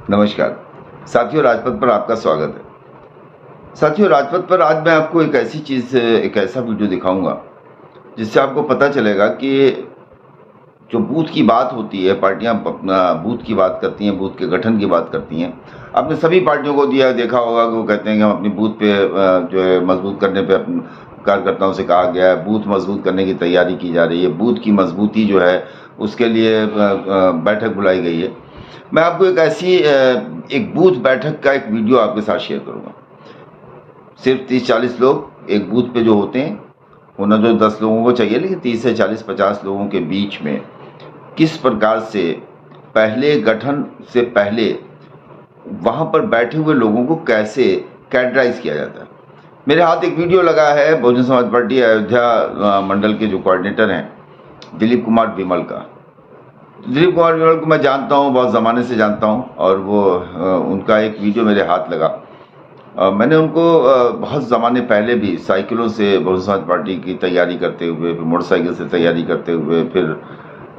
नमस्कार साथियों, राजपथ पर आपका स्वागत है। साथियों, राजपथ पर आज मैं आपको एक ऐसा वीडियो दिखाऊंगा जिससे आपको पता चलेगा कि जो बूथ की बात होती है, पार्टियां अपना बूथ की बात करती हैं, बूथ के गठन की बात करती हैं। आपने सभी पार्टियों को देखा होगा कि वो कहते हैं कि हम अपनी बूथ पे जो है मजबूत करने पे कार्यकर्ताओं से कहा गया है, बूथ मजबूत करने की तैयारी की जा रही है, बूथ की मजबूती जो है उसके लिए बैठक बुलाई गई है। मैं आपको एक बूथ बैठक का एक वीडियो आपके साथ शेयर करूंगा। सिर्फ 30-40 लोग एक बूथ पे जो होते हैं, होना जो 10 लोगों को चाहिए, लेकिन 30 से 40-50 लोगों के बीच में किस प्रकार से पहले गठन से पहले वहां पर बैठे हुए लोगों को कैसे कैटेगराइज किया जाता है। मेरे हाथ एक वीडियो लगा है बहुजन समाज पार्टी अयोध्या मंडल के जो कोऑर्डिनेटर हैं दिलीप कुमार विमल का। दिलीप कुमार विमल को मैं जानता हूँ, बहुत ज़माने से जानता हूँ, और वो उनका एक वीडियो मेरे हाथ लगा। मैंने उनको बहुत ज़माने पहले भी साइकिलों से बहुजन समाज पार्टी की तैयारी करते हुए, फिर मोटरसाइकिल से तैयारी करते हुए, फिर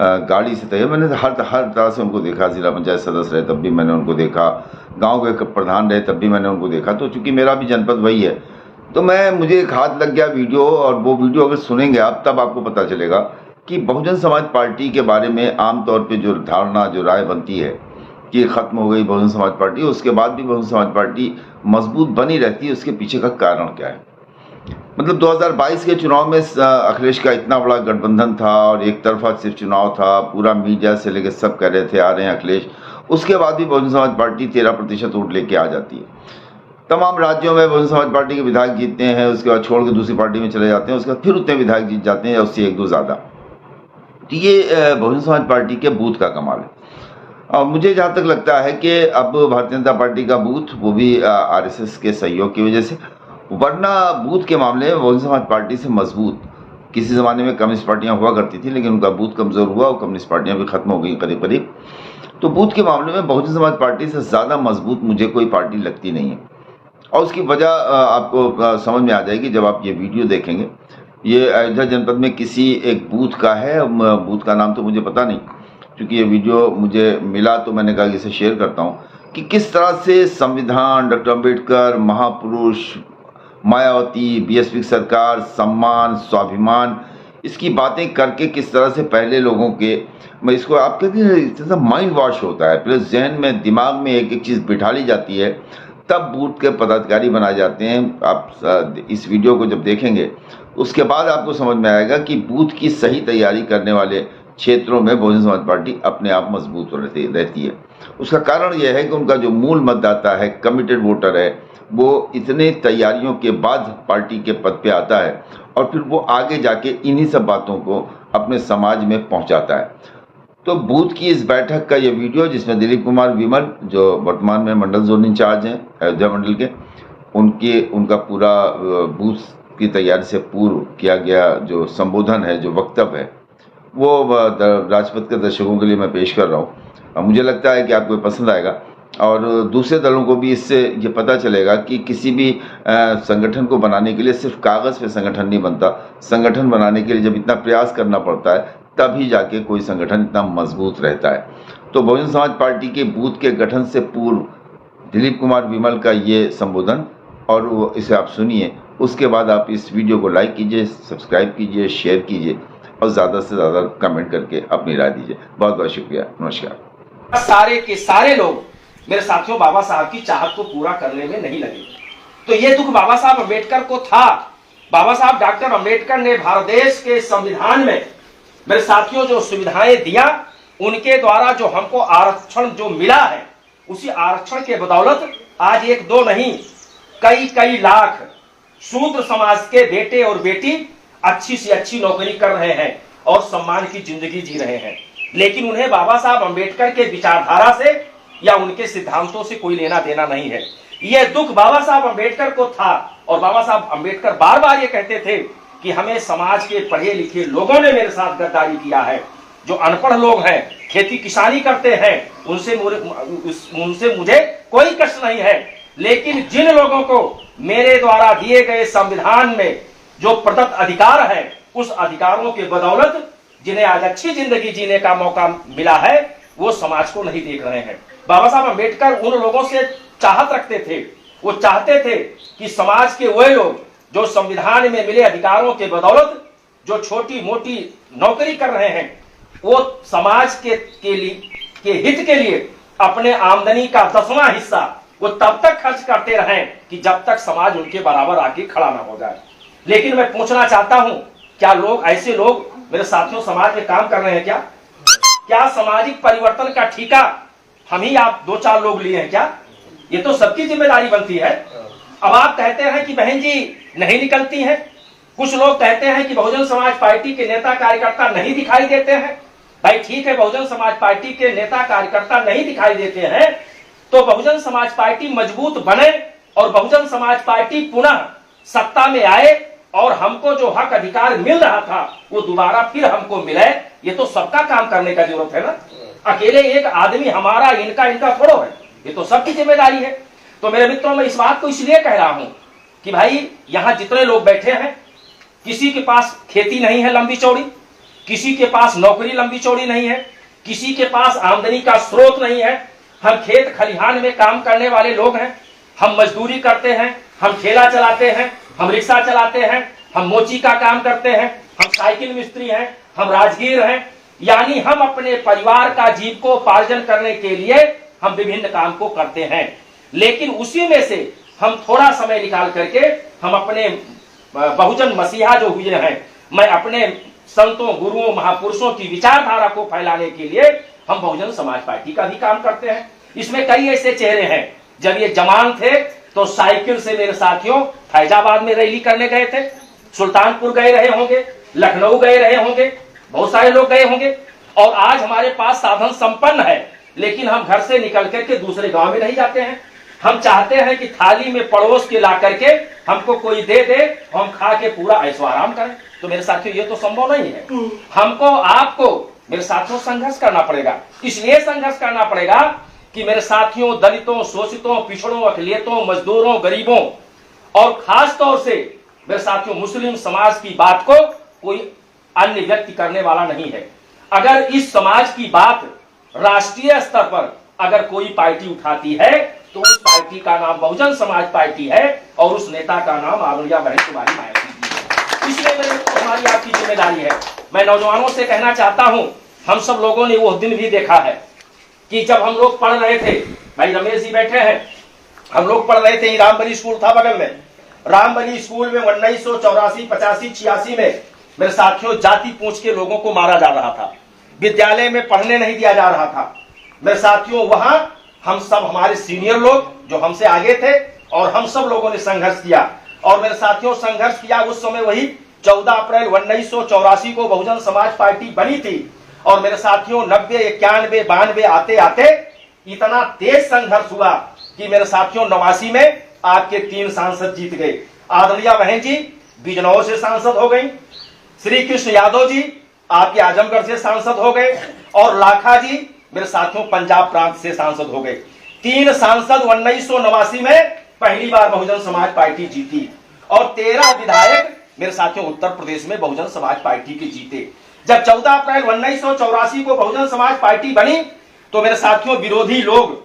गाड़ी से तैयारी, मैंने हर तरह से उनको देखा। जिला पंचायत सदस्य रहे तब भी मैंने उनको देखा, गाँव के प्रधान रहे तब भी मैंने उनको देखा। तो चूँकि मेरा भी जनपद वही है, तो मुझे एक हाथ लग गया वीडियो, और वो वीडियो अगर सुनेंगे आप तब आपको पता चलेगा कि बहुजन समाज पार्टी के बारे में आमतौर पे जो धारणा, जो राय बनती है कि खत्म हो गई बहुजन समाज पार्टी, उसके बाद भी बहुजन समाज पार्टी मजबूत बनी रहती है, उसके पीछे का कारण क्या है। मतलब 2022 के चुनाव में अखिलेश का इतना बड़ा गठबंधन था और एक तरफा सिर्फ चुनाव था, पूरा मीडिया से लेकर सब कह रहे थे आ रहे हैं अखिलेश। उसके बाद भी बहुजन समाज पार्टी 13% वोट लेके आ जाती है। तमाम राज्यों में बहुजन समाज पार्टी के विधायक जीतते हैं, उसके बाद छोड़ के दूसरी पार्टी में चले जाते हैं, उसके बाद फिर उतने विधायक जीत जाते हैं या उससे 1-2 ज़्यादा। तो ये बहुजन समाज पार्टी के बूथ का कमाल है। और मुझे जहाँ तक लगता है कि अब भारतीय जनता पार्टी का बूथ, वो भी आरएसएस के सहयोग की वजह से, वरना बूथ के मामले में बहुजन समाज पार्टी से मजबूत किसी ज़माने में कम्युनिस्ट पार्टियां हुआ करती थी, लेकिन उनका बूथ कमज़ोर हुआ और कम्युनिस्ट पार्टियां भी खत्म हो गई करीब करीब। तो बूथ के मामले में बहुजन समाज पार्टी से ज़्यादा मजबूत मुझे कोई पार्टी लगती नहीं है। और उसकी वजह आपको समझ में आ जाएगी जब आप ये वीडियो देखेंगे। ये अयोध्या जनपद में किसी एक बूथ का है, बूथ का नाम तो मुझे पता नहीं, क्योंकि ये वीडियो मुझे मिला तो मैंने कहा कि इसे शेयर करता हूँ कि किस तरह से संविधान, डॉक्टर अम्बेडकर, महापुरुष, मायावती, बीएसपी की सरकार, सम्मान, स्वाभिमान, इसकी बातें करके किस तरह से पहले लोगों के, मैं इसको आप कहते हैं माइंड वॉश होता है, प्लस जहन में, दिमाग में एक एक चीज़ बिठा ली जाती है, तब बूथ के पदाधिकारी बनाए जाते हैं। आप इस वीडियो को जब देखेंगे उसके बाद आपको समझ में आएगा कि बूथ की सही तैयारी करने वाले क्षेत्रों में बहुजन समाज पार्टी अपने आप मजबूत रहती है। उसका कारण यह है कि उनका जो मूल मतदाता है, कमिटेड वोटर है, वो इतने तैयारियों के बाद पार्टी के पद पे आता है और फिर वो आगे जाके इन्हीं सब बातों को अपने समाज में पहुंचाता है। तो बूथ की इस बैठक का ये वीडियो, जिसमें दिलीप कुमार विमल, जो वर्तमान में मंडल जोन इंचार्ज हैं अयोध्या मंडल के, उनका पूरा बूथ की तैयारी से पूर्व किया गया जो संबोधन है, जो वक्तव्य है, वो राजपथ के दर्शकों के लिए मैं पेश कर रहा हूँ। मुझे लगता है कि आपको पसंद आएगा और दूसरे दलों को भी इससे ये पता चलेगा कि किसी भी संगठन को बनाने के लिए सिर्फ कागज़ पे संगठन नहीं बनता। संगठन बनाने के लिए जब इतना प्रयास करना पड़ता है तभी जाके कोई संगठन इतना मजबूत रहता है। तो बहुजन समाज पार्टी के बूथ के गठन से पूर्व दिलीप कुमार विमल का ये संबोधन, और वो इसे आप सुनिए, उसके बाद आप इस वीडियो को लाइक कीजिए, सब्सक्राइब कीजिए, शेयर कीजिए और ज़्यादा से ज़्यादा कमेंट करके अपनी राय दीजिए। बहुत बहुत शुक्रिया, नमस्कार। सारे के सारे लोग मेरे साथियों बाबा साहब की चाहत को पूरा करने में नहीं लगे। तो ये दुख बाबा साहब अम्बेडकर को था। बाबा साहब डॉक्टर अम्बेडकर ने भारत देश के संविधान में मेरे साथियों जो सुविधाएं दिया, उनके द्वारा जो हमको आरक्षण जो मिला है, उसी आरक्षण के बदौलत आज 1-2 नहीं, कई लाख शूद्र समाज के बेटे और बेटी अच्छी से अच्छी नौकरी कर रहे हैं और सम्मान की जिंदगी जी रहे हैं। लेकिन उन्हें बाबा साहब अम्बेडकर के विचारधारा से या उनके सिद्धांतों से कोई लेना देना नहीं है। यह दुख बाबा साहब अम्बेडकर को था और बाबा साहब अम्बेडकर बार बार ये कहते थे कि हमें समाज के पढ़े लिखे लोगों ने मेरे साथ गद्दारी किया है। जो अनपढ़ लोग हैं, खेती किसानी करते हैं, उनसे मुझे कोई कष्ट नहीं है, लेकिन जिन लोगों को मेरे द्वारा दिए गए संविधान में जो प्रदत्त अधिकार है, उस अधिकारों के बदौलत जिन्हें आज अच्छी जिंदगी जीने का मौका मिला है, वो समाज को नहीं देख रहे हैं। बाबा साहब अम्बेडकर उन लोगों से चाहत रखते थे, वो चाहते थे कि समाज के वही लोग जो संविधान में मिले अधिकारों के बदौलत जो छोटी मोटी नौकरी कर रहे हैं, वो समाज के हित के लिए अपने आमदनी का 10वां हिस्सा वो तब तक खर्च करते रहें कि जब तक समाज उनके बराबर आके खड़ा ना हो जाए। लेकिन मैं पूछना चाहता हूं, क्या लोग ऐसे लोग मेरे साथियों समाज में काम कर रहे हैं क्या? क्या सामाजिक परिवर्तन का ठेका हम ही आप 2-4 लोग लिए हैं क्या? ये तो सबकी जिम्मेदारी बनती है। अब आप कहते हैं कि बहन जी नहीं निकलती हैं, कुछ लोग कहते हैं कि बहुजन समाज पार्टी के नेता कार्यकर्ता नहीं दिखाई देते हैं। भाई ठीक है, बहुजन समाज पार्टी के नेता कार्यकर्ता नहीं दिखाई देते हैं तो बहुजन समाज पार्टी मजबूत बने और बहुजन समाज पार्टी पुनः सत्ता में आए और हमको जो हक अधिकार मिल रहा था वो दोबारा फिर हमको मिले। ये तो सबका काम करने का जरूरत है ना, अकेले एक आदमी हमारा इनका थोड़ो है, ये तो सबकी जिम्मेदारी है। तो मेरे मित्रों, मैं इस बात को इसलिए कह रहा हूं कि भाई यहां जितने लोग बैठे हैं, किसी के पास खेती नहीं है लंबी चौड़ी, किसी के पास नौकरी लंबी चौड़ी नहीं है, किसी के पास आमदनी का स्रोत नहीं है। हम खेत खलिहान में काम करने वाले लोग हैं, हम मजदूरी करते हैं, हम ठेला चलाते हैं, हम रिक्शा चलाते हैं, हम मोची का काम करते हैं, हम साइकिल मिस्त्री हैं, हम राजगीर हैं, यानी हम अपने परिवार का जीविकोपार्जन करने के लिए हम विभिन्न काम को करते हैं। लेकिन उसी में से हम थोड़ा समय निकाल करके हम अपने बहुजन मसीहा जो हुए हैं, मैं अपने संतों गुरुओं महापुरुषों की विचारधारा को फैलाने के लिए हम बहुजन समाज पार्टी का भी काम करते हैं। इसमें कई ऐसे चेहरे हैं, जब ये जवान थे तो साइकिल से मेरे साथियों फैजाबाद में रैली करने गए थे, सुल्तानपुर गए रहे होंगे, लखनऊ गए रहे होंगे, बहुत सारे लोग गए होंगे। और आज हमारे पास साधन संपन्न है, लेकिन हम घर से निकल करके दूसरे गांव में नहीं जाते हैं। हम चाहते हैं कि थाली में पड़ोस के ला करके हमको कोई दे दे, हम खा के पूरा ऐशो आराम करें। तो मेरे साथियों ये तो संभव नहीं है। हमको आपको मेरे साथियों संघर्ष करना पड़ेगा। इसलिए संघर्ष करना पड़ेगा कि मेरे साथियों दलितों, शोषितों, पिछड़ों, अकलियतों, मजदूरों, गरीबों और खास तौर से मेरे साथियों मुस्लिम समाज की बात को कोई अन्य व्यक्ति करने वाला नहीं है। अगर इस समाज की बात राष्ट्रीय स्तर पर अगर कोई पार्टी उठाती है तो उस पार्टी का नाम बहुजन समाज पार्टी है और उस नेता का नाम आदरणीय बहन कुमारी मायावती जी है। इसलिए मेरे हमारी आपकी जिम्मेदारी है। मैं नौजवानों से कहना चाहता हूं, हम सब लोगों ने वो दिन भी देखा है कि जब हम लोग पढ़ रहे थे, भाई रमेश जी बैठे हैं, हम लोग पढ़ रहे थे, रामबली स्कूल था बगल में, रामबली स्कूल में 1984, 85, 86 में मेरे साथियों जाति पूछ के लोगों को मारा जा रहा था, विद्यालय में पढ़ने नहीं दिया जा रहा था। मेरे साथियों वहां हम सब हमारे सीनियर लोग जो हमसे आगे थे और हम सब लोगों ने संघर्ष किया। और मेरे साथियों संघर्ष किया उस समय वही 14 अप्रैल 1984 को बहुजन समाज पार्टी बनी थी। और मेरे साथियों 90, 91, 92 आते आते इतना तेज संघर्ष हुआ कि मेरे साथियों 89 में आपके 3 सांसद जीत गए। आदरणीय बहन जी बिजनौर से सांसद हो गई, श्री कृष्ण यादव जी आपके आजमगढ़ से सांसद हो गए और लाखा जी मेरे साथियों पंजाब प्रांत से सांसद हो गए। 3 सांसद 1989 में पहली बार बहुजन समाज पार्टी जीती और 13 विधायक मेरे साथियों उत्तर प्रदेश में बहुजन समाज पार्टी के जीते। जब 14 अप्रैल 1984 को बहुजन समाज पार्टी बनी तो मेरे साथियों विरोधी लोग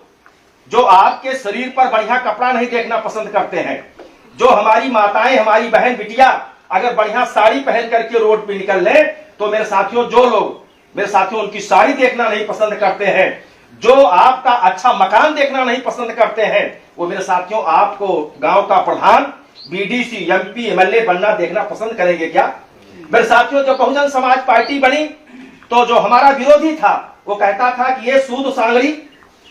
जो आपके शरीर पर बढ़िया कपड़ा नहीं देखना पसंद करते हैं, जो हमारी माताएं, हमारी बहन बिटिया अगर बढ़िया साड़ी पहन करके रोड पे निकल ले तो मेरे साथियों जो लोग मेरे साथियों उनकी साड़ी देखना नहीं पसंद करते हैं, जो आपका अच्छा मकान देखना नहीं पसंद करते हैं, वो मेरे साथियों आपको गांव का प्रधान, बीडीसी, एमपी, एमएलए बनना देखना पसंद करेंगे क्या? मेरे साथियों जब बहुजन समाज पार्टी बनी तो जो हमारा विरोधी था वो कहता था कि ये सूद सांगड़ी,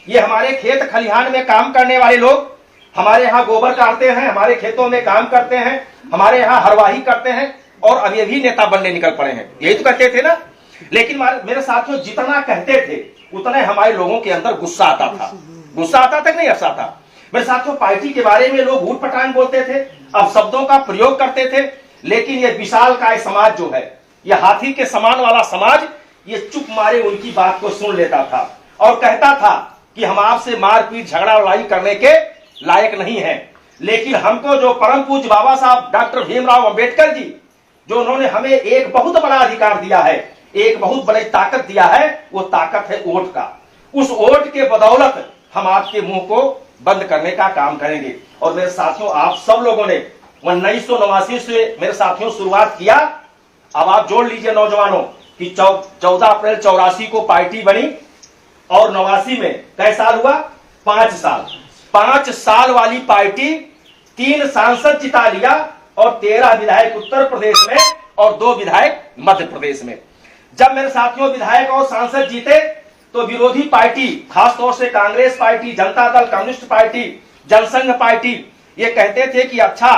ये हमारे खेत खलिहान में काम करने वाले लोग हमारे यहाँ गोबर काटते हैं, हमारे खेतों में काम करते हैं, हमारे यहाँ हरवाही करते हैं और अभी भी नेता बनने निकल पड़े हैं, यही तो कहते थे ना। लेकिन मेरे साथियों जितना कहते थे उतने हमारे लोगों के अंदर गुस्सा आता था। गुस्सा आता था कि नहीं आता था? मेरे साथियों पार्टी के बारे में लोग ऊट पटांग बोलते थे, अब शब्दों का प्रयोग करते थे, लेकिन ये विशाल काय समाज जो है, ये हाथी के समान वाला समाज, ये चुप मारे उनकी बात को सुन लेता था और कहता था कि हम आपसे मारपीट झगड़ा लड़ाई करने के लायक नहीं है। लेकिन हमको जो परम पूज्य बाबा साहब डॉक्टर भीमराव अंबेडकर जी जो उन्होंने हमें एक बहुत बड़ा अधिकार दिया है, एक बहुत बड़ी ताकत दिया है, वो ताकत है वोट का। उस वोट के बदौलत हम आपके मुंह को बंद करने का काम करेंगे। और मेरे साथियों, आप सब लोगों ने 1989 से मेरे साथियों शुरुआत किया। अब आप जोड़ लीजिए नौजवानों कि 14 अप्रैल 84 को पार्टी बनी और 89 में कई साल हुआ? 5 साल। 5 साल वाली पार्टी 3 सांसद जिता लिया और 13 विधायक उत्तर प्रदेश में और 2 विधायक मध्य प्रदेश में। जब मेरे साथियों विधायक और सांसद जीते तो विरोधी पार्टी, खासतौर से Congress party, Janata Dal, communist party, Jansangh party, ये कहते थे कि अच्छा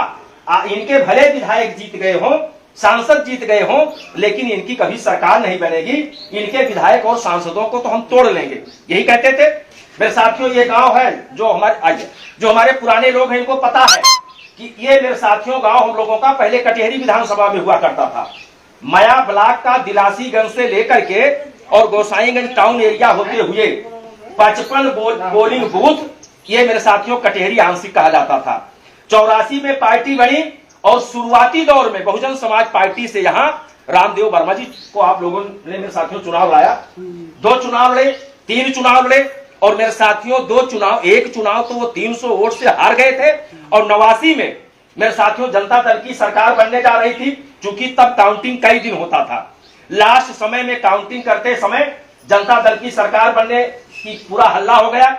इनके भले विधायक जीत गए हों, सांसद जीत गए हों, लेकिन इनकी कभी सरकार नहीं बनेगी, इनके विधायक और सांसदों को तो हम तोड़ लेंगे, यही कहते थे। मेरे साथियों, ये गांव है जो हमारे पुराने लोग हैं, इनको पता है कि ये मेरे साथियों गांव हम लोगों का पहले कटेहरी विधानसभा में हुआ करता था। मया ब्लॉक का दिलासीगंज से लेकर के और गोसाईगंज टाउन एरिया होते हुए 55 पोलिंग बूथ, ये मेरे साथियों कटेहरी आंशिक कहा जाता था। 84 में पार्टी बनी और शुरुआती दौर में बहुजन समाज पार्टी से यहाँ रामदेव वर्मा जी को आप लोगों ने मेरे साथियों चुनाव लाया। 2 चुनाव लड़े, 3 चुनाव लड़े और मेरे साथियों 2 चुनाव, एक चुनाव तो वो 300 वोट से हार गए थे। और 89 में मेरे साथियों जनता दल की सरकार बनने जा रही थी, क्योंकि तब काउंटिंग कई दिन होता था। लास्ट समय में काउंटिंग करते समय जनता दल की सरकार बनने की पूरा हल्ला हो गया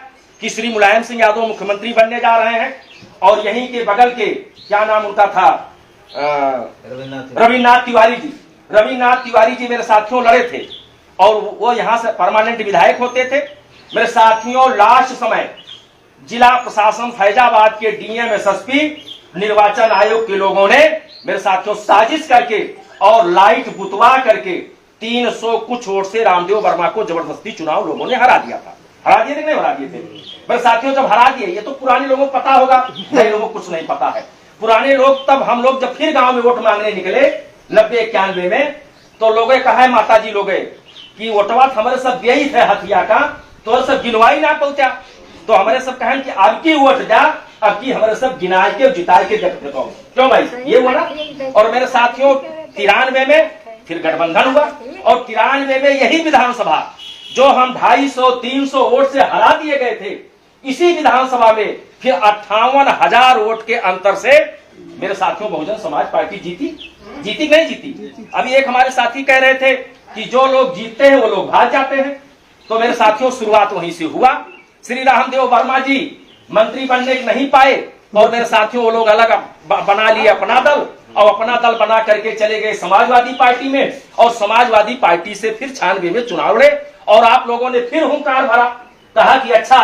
कि श्री मुलायम सिंह यादव मुख्यमंत्री बनने जा रहे हैं। और यहीं के बगल के, क्या नाम उनका था, रविन्द्रनाथ तिवारी जी मेरे साथियों लड़े थे और वो यहाँ से परमानेंट विधायक होते थे। मेरे साथियों लास्ट समय जिला प्रशासन फैजाबाद के डीएम एसएसपी, निर्वाचन आयोग के लोगों ने मेरे साथियों साजिश करके और लाइट बुतवा करके 300 कुछ वोट से रामदेव वर्मा को जबरदस्ती चुनाव लोगों ने हरा दिया था। हरा दिए थे, नहीं हरा दिए थे? मेरे साथियों जब हरा दिए, ये तो पुराने लोगों को पता होगा, नए लोगों को कुछ नहीं पता है। पुराने लोग, तब हम लोग जब फिर गांव में वोट मांगने निकले 90-91 में, तो लोग कहा माता जी लोग कि वोटवा हमारे सब यही थे हथिया का, तो सब गिनवाई ना पहुंचा, तो हमारे सब कहें कि अब की वोट जा, अब की हमारे सब गिनाए के जिताए के देखते तो क्यों भाई, ये हुआ ना। और मेरे साथियों 93 में फिर गठबंधन हुआ और 93 में यही विधानसभा जो हम 250-300 वोट से हरा दिए गए थे, इसी विधानसभा में फिर 58,000 वोट के अंतर से मेरे साथियों बहुजन समाज पार्टी जीती नहीं जीती। अभी एक हमारे साथी कह रहे थे कि जो लोग जीतते हैं वो लोग भाग जाते हैं, तो मेरे साथियों शुरुआत वहीं से हुआ। श्री रामदेव वर्मा जी मंत्री बनने नहीं पाए और मेरे साथियों वो लोग अलग बना लिए अपना दल, और अपना दल बना करके चले गए समाजवादी पार्टी में, और समाजवादी पार्टी से फिर 96 में चुनाव लड़े और आप लोगों ने फिर हुंकार भरा, कहा कि अच्छा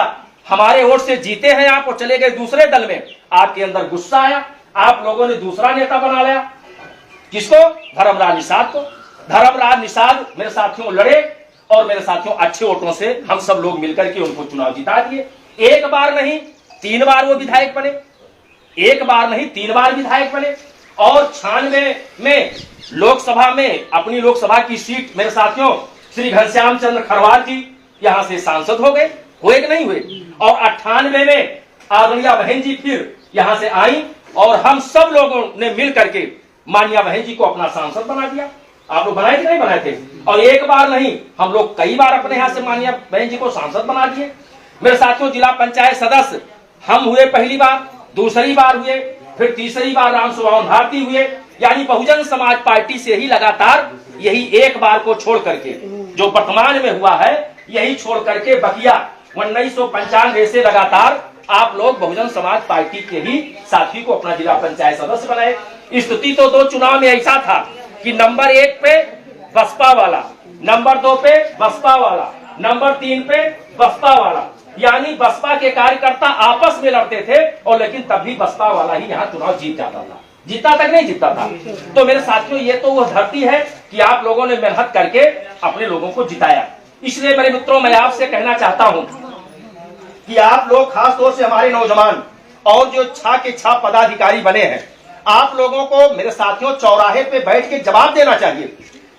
हमारे वोट से जीते हैं आप और चले गए दूसरे दल में। आपके अंदर गुस्सा आया, आप लोगों ने दूसरा नेता बना लिया, किसको? धर्मराज निषाद को। धर्मराज निषाद मेरे साथियों लड़े और मेरे साथियों अच्छे वोटों से हम सब लोग मिलकर के उनको चुनाव जिता दिए। एक बार नहीं 3 बार वो विधायक बने, एक बार नहीं 3 बार विधायक बने। और 96 में लोकसभा में अपनी लोकसभा की सीट मेरे साथियों श्री घनश्याम चंद्र खरवार जी यहां से सांसद हो गए, हुए कि नहीं हुए? और 98 में आदरणीय बहन जी फिर यहां से आई और हम सब लोगों ने मिल करके माननीय बहन जी को अपना सांसद बना दिया। आप लोग बनाए कि नहीं बनाए थे? और एक बार नहीं हम लोग कई बार अपने यहां से माननीय बहन जी को सांसद बना दिए। मेरे साथियों जिला पंचायत सदस्य हम हुए पहली बार, दूसरी बार हुए, फिर तीसरी बार राम सुभान भारती हुए। यानी बहुजन समाज पार्टी से ही लगातार यही एक बार को छोड़ करके जो वर्तमान में हुआ है, यही छोड़ करके बकिया 1995 से लगातार आप लोग बहुजन समाज पार्टी के ही साथी को अपना जिला पंचायत सदस्य बनाए। स्थिति तो 2 चुनाव में ऐसा था कि नंबर 1 पे बसपा वाला, नंबर 2 पे बसपा वाला, नंबर 3 पे बसपा वाला, यानी बसपा के कार्यकर्ता आपस में लड़ते थे और लेकिन तब भी बसपा वाला ही यहाँ चुनाव जीत जाता था, जीता तक नहीं जीतता था। तो मेरे साथियों ये तो वो धरती है कि आप लोगों ने मेहनत करके अपने लोगों को जिताया। इसलिए मेरे मित्रों मैं आपसे कहना चाहता हूं कि आप लोग खास तौर से हमारे नौजवान और जो छा के छा पदाधिकारी बने हैं, आप लोगों को मेरे साथियों चौराहे पे बैठ के जवाब देना चाहिए,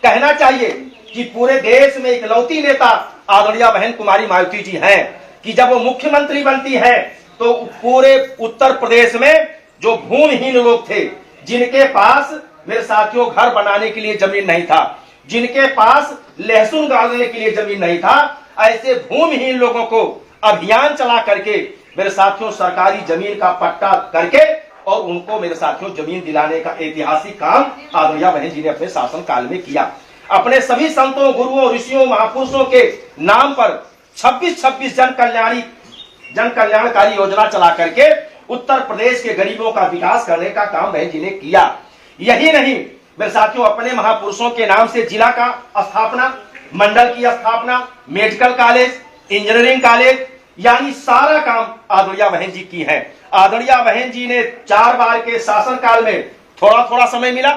कहना चाहिए कि पूरे देश में इकलौती नेता आदरणीय बहन कुमारी मायावती जी हैं कि जब वो मुख्यमंत्री बनती है तो पूरे उत्तर प्रदेश में जो भूमिहीन लोग थे, जिनके पास मेरे साथियों घर बनाने के लिए जमीन नहीं था, जिनके पास लहसुन गाड़ने के लिए जमीन नहीं था, ऐसे भूमिहीन लोगों को अभियान चला करके मेरे साथियों सरकारी जमीन का पट्टा करके और उनको मेरे साथियों जमीन दिलाने का ऐतिहासिक काम आदरणीय बहन जी ने अपने शासन काल में किया। अपने सभी संतों, गुरुओं, ऋषियों, महापुरुषों के नाम पर 26 जन कल्याणकारी योजना चला करके उत्तर प्रदेश के गरीबों का विकास करने का काम बहन जी ने किया। यही नहीं मेरे साथियों, अपने महापुरुषों के नाम से जिला का स्थापना, मंडल की स्थापना, मेडिकल कॉलेज, इंजीनियरिंग कॉलेज, यानी सारा काम आदरणीय बहन जी की है। आदरणीय बहन जी ने 4 बार के शासनकाल में थोड़ा थोड़ा समय मिला,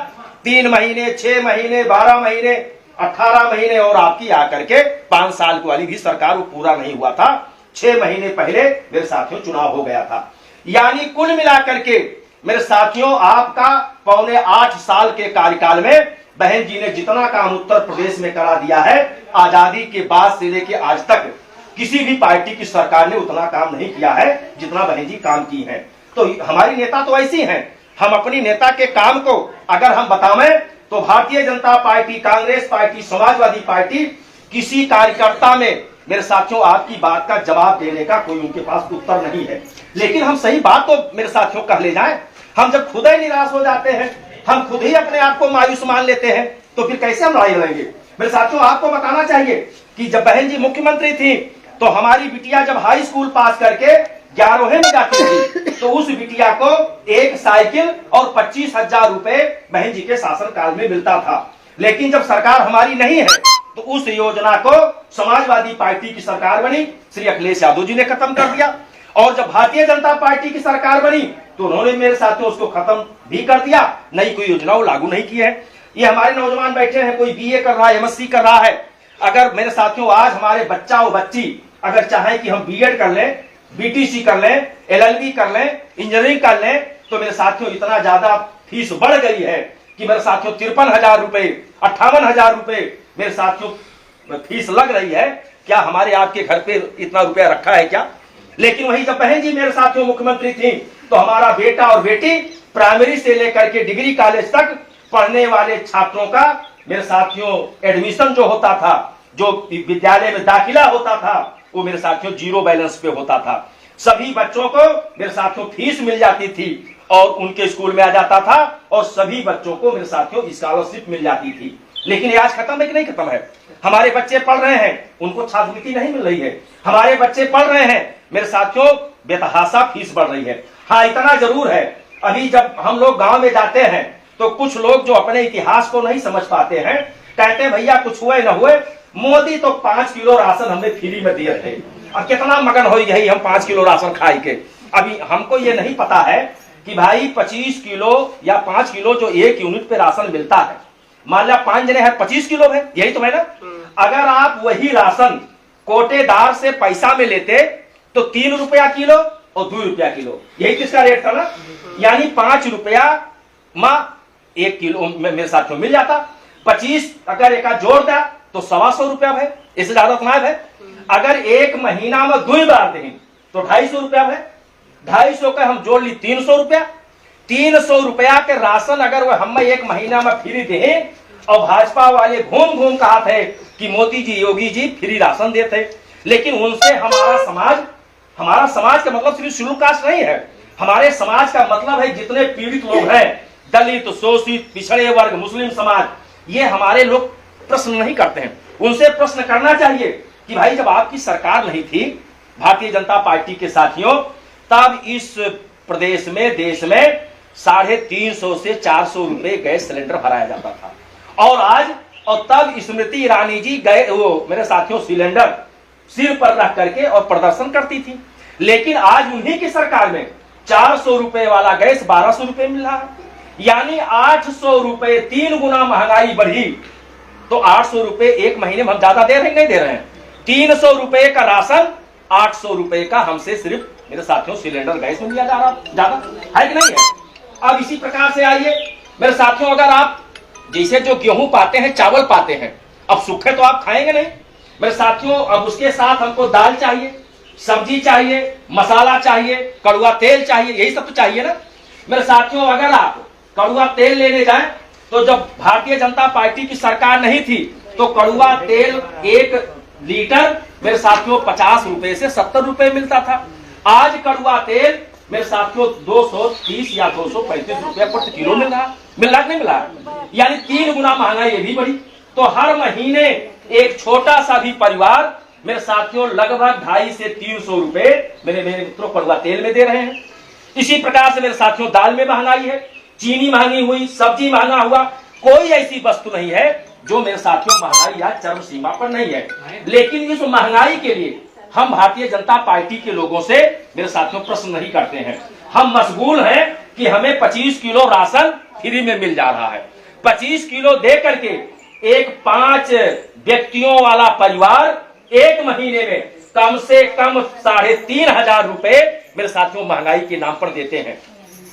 3 महीने, 6 महीने, 12 महीने, 18 महीने और आपकी आकर के 5 साल वाली भी सरकार वो पूरा नहीं हुआ था। 6 महीने पहले मेरे साथियों चुनाव हो गया था। यानी कुल मिलाकर के मेरे साथियों आपका 7.25 साल के कार्यकाल में बहन जी ने जितना काम उत्तर प्रदेश में करा दिया है, आजादी के बाद से लेकर आज तक किसी भी पार्टी की सरकार ने उतना काम नहीं किया है जितना बहन जी काम की है। तो हमारी नेता तो ऐसी हैं, हम अपनी नेता के काम को अगर हम बतावें तो Bharatiya Janata party, Congress party, Samajwadi party किसी कार्यकर्ता में मेरे साथियों आपकी बात का जवाब देने का कोई उनके पास उत्तर नहीं है। लेकिन हम सही बात तो मेरे साथियों कह ले जाएं, हम जब खुद ही निराश हो जाते हैं, हम खुद ही अपने आप को मायूस मान लेते हैं, तो फिर कैसे हम लड़ाई लड़ेंगे। मेरे साथियों आपको बताना चाहिए कि जब बहन जी मुख्यमंत्री थी तो हमारी बिटिया जब हाई स्कूल पास करके 11वीं में जाती थी तो उस बिटिया को एक साइकिल और 25,000 रुपए बहन जी के शासनकाल में मिलता था। लेकिन जब सरकार हमारी नहीं है तो उस योजना को समाजवादी पार्टी की सरकार बनी, श्री अखिलेश यादव जी ने खत्म कर दिया। और जब भारतीय जनता पार्टी की सरकार बनी तो उन्होंने मेरे साथियों उसको खत्म भी कर दिया, नई कोई योजना वो लागू नहीं की है। ये हमारे नौजवान बैठे हैं, कोई बीए कर रहा है, एमएससी कर रहा है। अगर मेरे साथियों आज हमारे बच्चा और बच्ची अगर चाहे कि हम बीएड कर लें, बीटीसी कर लें, एलएलबी कर लें, इंजीनियरिंग कर लें, तो मेरे साथियों इतना ज्यादा फीस बढ़ गई है कि मेरे साथियों 53,000 रुपए, 58,000 रुपए मेरे साथियों फीस लग रही है। क्या हमारे आपके घर पे इतना रुपया रखा है क्या? लेकिन वही जब बहन जी मेरे साथियों मुख्यमंत्री थी तो हमारा बेटा और बेटी प्राइमरी से लेकर के डिग्री कॉलेज तक पढ़ने वाले छात्रों का मेरे साथियों एडमिशन जो होता था, जो विद्यालय में दाखिला होता था, वो मेरे साथियों 0 बैलेंस पे होता था। सभी बच्चों को मेरे साथियों फीस मिल जाती थी और उनके स्कूल में आ जाता था और सभी बच्चों को मेरे साथियों स्कॉलरशिप मिल जाती थी। लेकिन ये आज खत्म है कि नहीं खत्म है? हमारे बच्चे पढ़ रहे हैं, उनको छात्रवृत्ति नहीं मिल रही है। हमारे बच्चे पढ़ रहे हैं, मेरे साथियों बेतहाशा फीस बढ़ रही है। हाँ, इतना जरूर है, अभी जब हम लोग गांव में जाते हैं तो कुछ लोग जो अपने इतिहास को नहीं समझ पाते हैं कहते हैं भैया कुछ हुए न हुए, मोदी तो 5 किलो राशन हमें फ्री में दिए थे, अब कितना मगन हो गई हम 5 किलो राशन खाई के। अभी हमको ये नहीं पता है कि भाई 25 किलो या 5 किलो जो 1 यूनिट पे राशन मिलता है, मान लिया 5 जने हैं 25 किलो है, यही तो है ना। अगर आप वही राशन कोटेदार से पैसा में लेते तो 3 रुपया किलो और 2 रुपया किलो, यही किसका रेट था ना। यानी 5 रुपया माँ 1 किलो मेरे साथियों मिल जाता। 25 अगर एक जोड़ता तो 125 रुपया है, इससे ज्यादा तो है। अगर एक महीना में 2 बार दें तो 250 रुपया है, 250 का हम जोड़ ली 300 रुपया। 300 रुपया के राशन अगर वो हम एक महीना में फ्री दें और भाजपा वाले घूम घूम कहा थे कि मोदी जी, योगी जी फ्री राशन देते, लेकिन उनसे हमारा समाज का मतलब सिर्फ शेड्यूल कास्ट नहीं है। हमारे समाज का मतलब है जितने पीड़ित लोग हैं, दलित, शोषित, पिछड़े वर्ग, मुस्लिम समाज, ये हमारे लोग प्रश्न नहीं करते हैं। उनसे प्रश्न करना चाहिए कि भाई जब आपकी सरकार नहीं थी भारतीय जनता पार्टी के साथियों, तब इस प्रदेश में, देश में 350 से 400 रुपए गैस सिलेंडर भराया जाता था। और आज और तब स्मृति ईरानी जी गए वो मेरे साथियों सिलेंडर सिर पर रख करके और प्रदर्शन करती थी। लेकिन आज उन्हीं की सरकार में 400 रुपए वाला गैस 1200 रुपए मिल रहा है, यानी 800 रुपए, 3 गुना महंगाई बढ़ी। तो 800 रुपए एक महीने में हम ज्यादा दे रहे हैं, नहीं दे रहे हैं। 300 रुपए का राशन 800 रुपए का हमसे सिर्फ मेरे साथियों सिलेंडर गैस में दिया जा रहा, ज्यादा है कि नहीं है। अब इसी प्रकार से आइए मेरे साथियों, अगर आप जैसे जो गेहूं पाते हैं, चावल पाते हैं, अब सूखे तो आप खाएंगे नहीं मेरे साथियों, अब उसके साथ हमको दाल चाहिए, सब्जी चाहिए, मसाला चाहिए, कड़ुआ तेल चाहिए, यही सब तो चाहिए ना मेरे साथियों। अगर आप कड़ुआ तेल लेने जाएं तो जब भारतीय जनता पार्टी की सरकार नहीं थी तो कड़ुआ तेल 1 लीटर मेरे साथियों 50 रुपए से 70 रुपए मिलता था। आज कड़वा तेल मेरे साथियों 230 या 235 रुपए प्रति किलो मिल रहा कि नहीं मिला, यानी 3 गुना महंगाई ये भी बढ़ी। तो हर महीने एक छोटा सा भी परिवार मेरे साथियों लगभग 250 से 300 रुपए मेरे मित्रों कड़वा तेल में दे रहे हैं। इसी प्रकार से मेरे साथियों दाल में महंगाई है, चीनी महंगी हुई, सब्जी महंगा हुआ। कोई ऐसी वस्तु नहीं है जो मेरे साथियों महंगाई या चरम सीमा पर नहीं है। लेकिन इस महंगाई के लिए हम भारतीय जनता पार्टी के लोगों से मेरे साथियों प्रश्न नहीं करते हैं। हम मशगूल हैं कि हमें 25 किलो राशन फ्री में मिल जा रहा है। 25 किलो दे करके एक 5 व्यक्तियों वाला परिवार एक महीने में कम से कम 3,500 रुपए मेरे साथियों महंगाई के नाम पर देते हैं।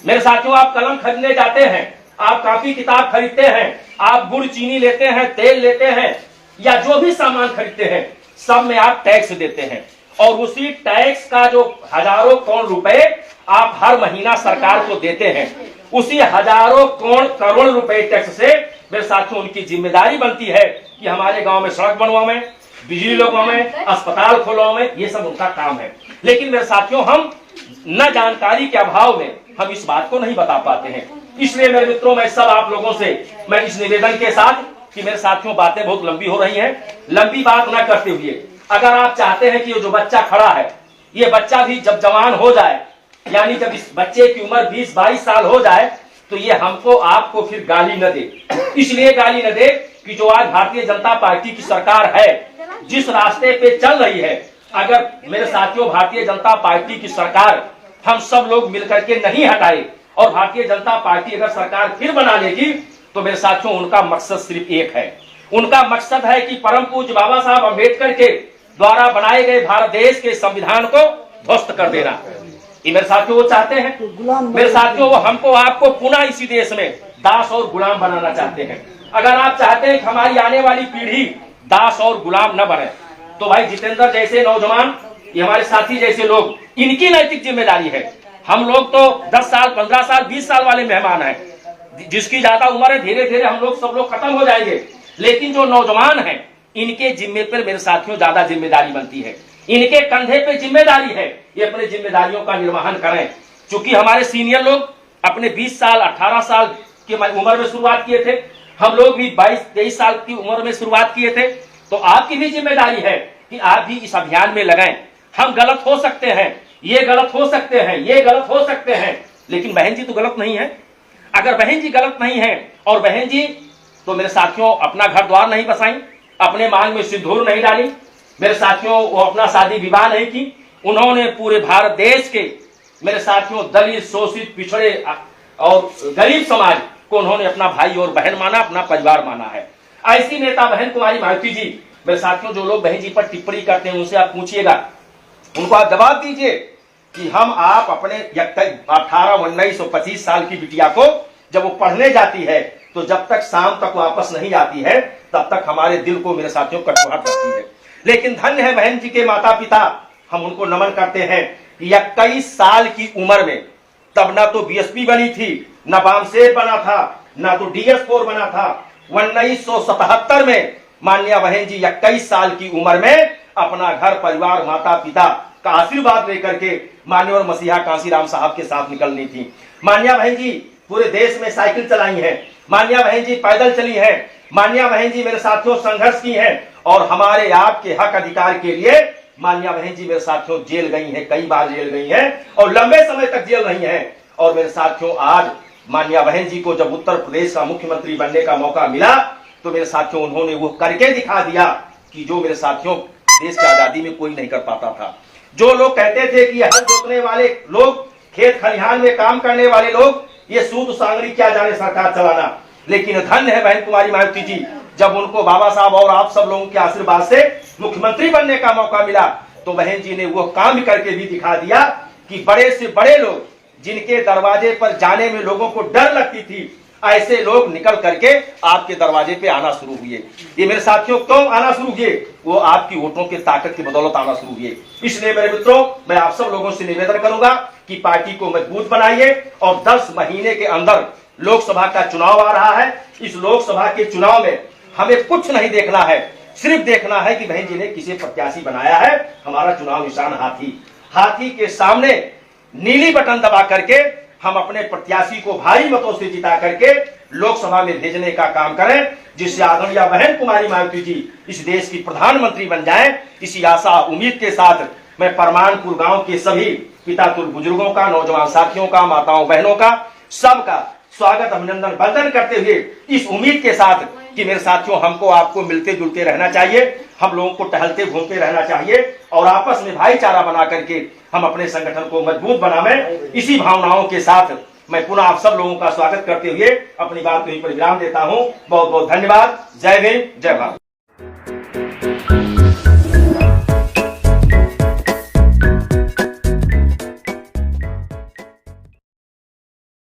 मेरे साथियों आप कलम खरीदने जाते हैं, आप कॉपी किताब खरीदते हैं, आप गुड़ चीनी लेते हैं, तेल लेते हैं, या जो भी सामान खरीदते हैं सब में आप टैक्स देते हैं। और उसी टैक्स का जो हजारों करोड़ रुपए आप हर महीना सरकार को देते हैं, उसी हजारों करोड़ रुपए टैक्स से मेरे साथियों उनकी जिम्मेदारी बनती है कि हमारे गांव में सड़क बनवाएं, बिजली लगवाएं, अस्पताल खोलवाएं, ये सब उनका काम है। लेकिन मेरे साथियों हम न जानकारी के अभाव में हम इस बात को नहीं बता पाते हैं। इसलिए मेरे मित्रों मैं सब आप लोगों से मैं इस निवेदन के साथ कि मेरे साथियों बातें बहुत लंबी हो रही हैं, लंबी बात न करते हुए अगर आप चाहते हैं कि ये जो बच्चा खड़ा है ये बच्चा भी जब जवान हो जाए, यानी जब इस बच्चे की उम्र 20-22 साल हो जाए, तो ये हमको आपको फिर गाली न दे। इसलिए गाली न दे कि जो आज भारतीय जनता पार्टी की सरकार है, जिस रास्ते पे चल रही है, अगर मेरे साथियों भारतीय जनता पार्टी की सरकार हम सब लोग मिलकर के नहीं हटाए और भारतीय जनता पार्टी अगर सरकार फिर बना लेगी, तो मेरे साथियों उनका मकसद सिर्फ एक है। उनका मकसद है कि परम पूज्य बाबा साहब अम्बेडकर के द्वारा बनाए गए भारत देश के संविधान को ध्वस्त कर देना। ये मेरे साथियों वो चाहते हैं। मेरे साथियों वो हमको आपको पुनः इसी देश में दास और गुलाम बनाना चाहते हैं। अगर आप चाहते हैं कि हमारी आने वाली पीढ़ी दास और गुलाम न बने, तो भाई जितेंद्र जैसे नौजवान, ये हमारे साथी जैसे लोग, इनकी नैतिक जिम्मेदारी है। हम लोग तो 10 साल 15 साल 20 साल वाले मेहमान हैं, जिसकी ज्यादा उम्र है, धीरे धीरे हम लोग सब लोग खत्म हो जाएंगे। लेकिन जो नौजवान हैं, इनके जिम्मे पर मेरे साथियों ज्यादा जिम्मेदारी बनती है। इनके कंधे पे जिम्मेदारी है, ये अपने जिम्मेदारियों का निर्वहन करें। चूंकि हमारे सीनियर लोग अपने 20 साल 18 साल की उम्र में शुरुआत किए थे, हम लोग भी 22-23 साल की उम्र में शुरुआत किए थे, तो आपकी भी जिम्मेदारी है कि आप भी इस अभियान में लगाएं। हम गलत हो सकते हैं, ये गलत हो सकते हैं, ये गलत हो सकते हैं, लेकिन बहन जी तो गलत नहीं है। अगर बहन जी गलत नहीं है, और बहन जी तो मेरे साथियों अपना घर द्वार नहीं बसाई, अपने मांग में सिंदूर नहीं डाली, मेरे साथियों वो अपना शादी विवाह नहीं की, उन्होंने पूरे भारत देश के मेरे साथियों दलित, शोषित, पिछड़े और गरीब समाज को उन्होंने अपना भाई और बहन माना, अपना परिवार माना है। ऐसी नेता बहन कुमारी मायावती जी, मेरे साथियों जो लोग बहन जी पर टिप्पणी करते हैं उनसे आप पूछिएगा, उनको आप जवाब दीजिए कि हम आप अपने 18, 19 और 25 साल की बिटिया को जब वो पढ़ने जाती है, तो जब तक शाम तक वापस नहीं आती है, तब तक हमारे दिल को मेरे साथियों कटुआहट होती है। लेकिन धन्य है बहन जी के माता पिता, हम उनको नमन करते हैं कि 21 साल की उम्र में, तब ना तो बीएसपी बनी थी, ना बामसेब बना था, ना तो DS4 बना था। 1977 में माननीय बहन जी 21 साल की उम्र में अपना घर परिवार, माता पिता का आशीर्वाद लेकर के माननीय और मसीहा कांसीराम साहब के साथ निकलनी थी। माननीय बहन जी पूरे देश में साइकिल चलाई है, माननीय बहन जी पैदल चली है, माननीय बहन जी मेरे साथियों संघर्ष की है, और हमारे आपके हक अधिकार के लिए माननीय बहन जी मेरे साथियों जेल गई हैं, कई बार जेल गई हैं और लंबे समय तक जेल रही हैं। और मेरे साथियों आज माननीय बहन जी को जब उत्तर प्रदेश का मुख्यमंत्री बनने का मौका मिला, तो मेरे साथियों उन्होंने वो करके दिखा दिया कि जो मेरे साथियों देश की आजादी में कोई नहीं कर पाता था। जो लोग कहते थे कि हल जोतने वाले लोग, खेत खलिहान में काम करने वाले लोग, ये सूद सांगरी क्या जाने सरकार चलाना, लेकिन धन्य है बहन कुमारी मायावती जी, जब उनको बाबा साहब और आप सब लोगों के आशीर्वाद से मुख्यमंत्री बनने का मौका मिला, तो बहन जी ने वो काम करके भी दिखा दिया कि बड़े से बड़े लोग, जिनके दरवाजे पर जाने में लोगों को डर लगती थी, ऐसे लोग निकल करके आपके दरवाजे पे आना शुरू हुए। ये मेरे साथियों क्यों आना शुरू हुए? वो आपकी वोटों के ताकत की बदौलत आना शुरू हुए। इसलिए मेरे मित्रों, मैं आप सब लोगों से निवेदन करूंगा कि पार्टी को मजबूत बनाइए, और 10 महीने के अंदर लोकसभा का चुनाव आ रहा है। इस लोकसभा के चुनाव में हमें कुछ नहीं देखना है, सिर्फ देखना है कि बहन जी ने किसे प्रत्याशी बनाया है। हमारा चुनाव निशान हाथी, हाथी के सामने नीली बटन दबा करके हम अपने प्रत्याशी को भारी मतों से जिता करके लोकसभा में भेजने का काम करें, जिससे आदरणीय बहन कुमारी मायावती जी इस देश की प्रधानमंत्री बन जाएं। इसी आशा उम्मीद के साथ मैं परमानपुर गांव के सभी पितातुल बुजुर्गों का, नौजवान साथियों का, माताओं बहनों का, सबका स्वागत अभिनंदन वंदन करते हुए इस उम्मीद के साथ कि मेरे साथियों, हमको आपको मिलते जुलते रहना चाहिए, हम लोगों को टहलते घूमते रहना चाहिए और आपस में भाईचारा बना करके हम अपने संगठन को मजबूत बनावें। इसी भावनाओं के साथ मैं पुनः आप सब लोगों का स्वागत करते हुए अपनी बात को यहीं पर विराम देता हूं। बहुत बहुत धन्यवाद। जय हिंद, जय भारत।